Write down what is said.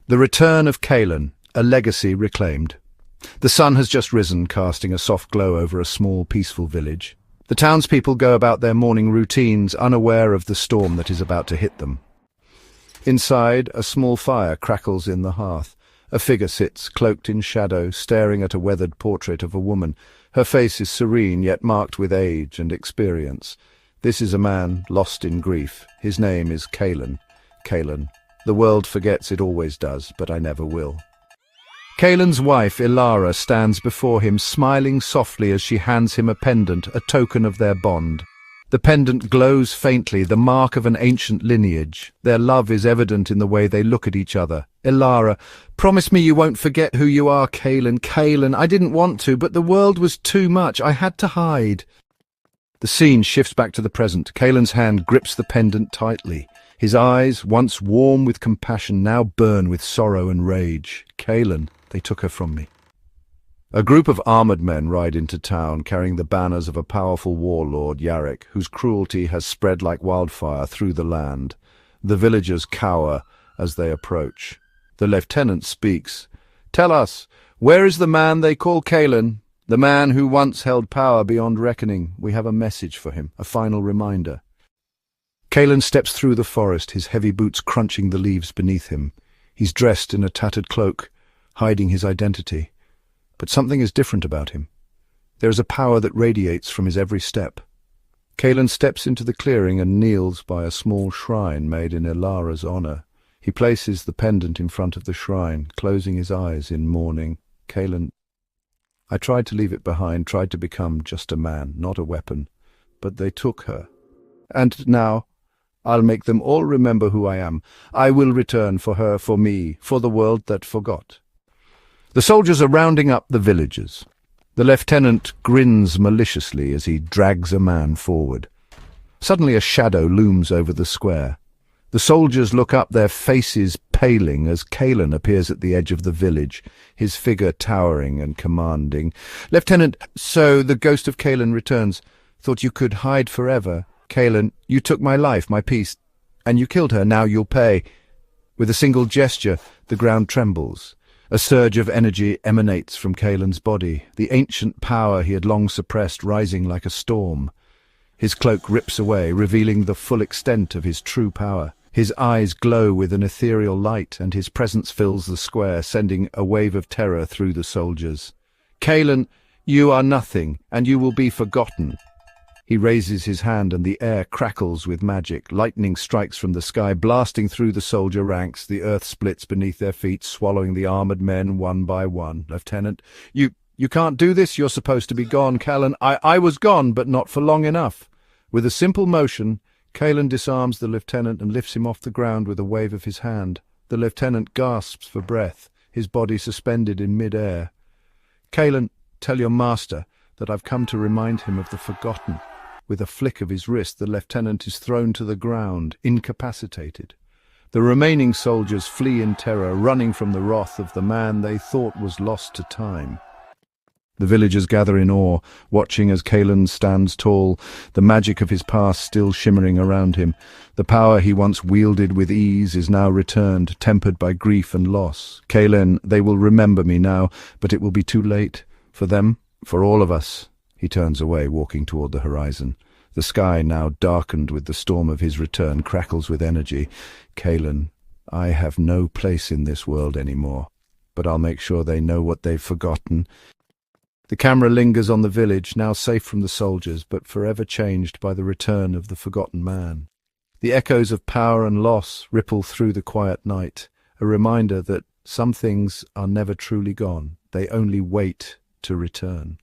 The return of Calen, a legacy reclaimed. The sun has just risen, casting a soft glow over a small, peaceful village. The townspeople go about their morning routines, unaware of the storm that is about to hit them. Inside, a small fire crackles in the hearth. A figure sits, cloaked in shadow, staring at a weathered portrait of a woman. Her face is serene, yet marked with age and experience. This is a man lost in grief. His name is Calen. Calen. The world forgets, it always does, but I never will. Calen's wife, Ilara, stands before him, smiling softly as she hands him a pendant, a token of their bond. The pendant glows faintly, the mark of an ancient lineage. Their love is evident in the way they look at each other. Ilara, promise me you won't forget who you are, Calen. Calen, I didn't want to, but the world was too much. I had to hide. The scene shifts back to the present. Calen's hand grips the pendant tightly. His eyes, once warm with compassion, now burn with sorrow and rage. Calen, they took her from me. A group of armoured men ride into town, carrying the banners of a powerful warlord, Yarek, whose cruelty has spread like wildfire through the land. The villagers cower as they approach. The lieutenant speaks. "Tell us, where is the man they call Calen? The man who once held power beyond reckoning. We have a message for him, a final reminder." Calen steps through the forest, his heavy boots crunching the leaves beneath him. He's dressed in a tattered cloak, hiding his identity. But something is different about him. There is a power that radiates from his every step. Calen steps into the clearing and kneels by a small shrine made in Ilara's honor. He places the pendant in front of the shrine, closing his eyes in mourning. Calen, I tried to leave it behind, tried to become just a man, not a weapon. But they took her. And now, I'll make them all remember who I am. I will return for her, for me, for the world that forgot. The soldiers are rounding up the villagers. The lieutenant grins maliciously as he drags a man forward. Suddenly a shadow looms over the square. The soldiers look up, their faces paling, as Calen appears at the edge of the village, his figure towering and commanding. "Lieutenant, so the ghost of Calen returns. Thought you could hide forever. Calen, you took my life, my peace, and you killed her. Now you'll pay." With a single gesture, the ground trembles. A surge of energy emanates from Calen's body, the ancient power he had long suppressed rising like a storm. His cloak rips away, revealing the full extent of his true power. His eyes glow with an ethereal light, and his presence fills the square, sending a wave of terror through the soldiers. "Calen, you are nothing, and you will be forgotten." He raises his hand and the air crackles with magic. Lightning strikes from the sky, blasting through the soldier ranks. The earth splits beneath their feet, swallowing the armoured men one by one. "Lieutenant, you can't do this. You're supposed to be gone, Calen." I was gone, but not for long enough." With a simple motion, Calen disarms the lieutenant and lifts him off the ground with a wave of his hand. The lieutenant gasps for breath, his body suspended in mid-air. "Calen, tell your master that I've come to remind him of the forgotten." With a flick of his wrist, the lieutenant is thrown to the ground, incapacitated. The remaining soldiers flee in terror, running from the wrath of the man they thought was lost to time. The villagers gather in awe, watching as Calen stands tall, the magic of his past still shimmering around him. The power he once wielded with ease is now returned, tempered by grief and loss. "Calen, they will remember me now, but it will be too late. For them, for all of us." He turns away, walking toward the horizon. The sky, now darkened with the storm of his return, crackles with energy. "Calen, I have no place in this world anymore, but I'll make sure they know what they've forgotten." The camera lingers on the village, now safe from the soldiers, but forever changed by the return of the forgotten man. The echoes of power and loss ripple through the quiet night, a reminder that some things are never truly gone. They only wait to return.